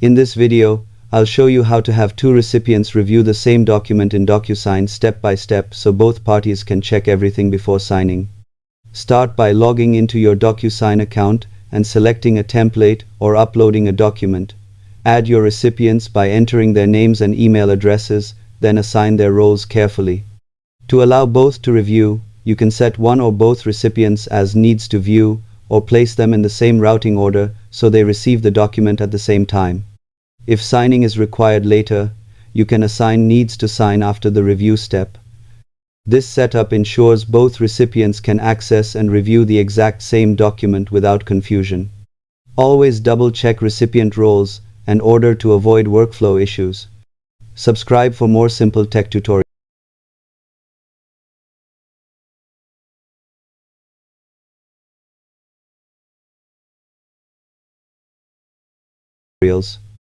In this video, I'll show you how to have two recipients review the same document in Docusign step by step so both parties can check everything before signing. Start by logging into your Docusign account and selecting a template or uploading a document. Add your recipients by entering their names and email addresses, then assign their roles carefully. To allow both to review, you can set one or both recipients as needs to view or place them in the same routing order so they receive the document at the same time. If signing is required later, you can assign needs to sign after the review step. This setup ensures both recipients can access and review the exact same document without confusion. Always double-check recipient roles and order to avoid workflow issues. Subscribe for more simple tech tutorials.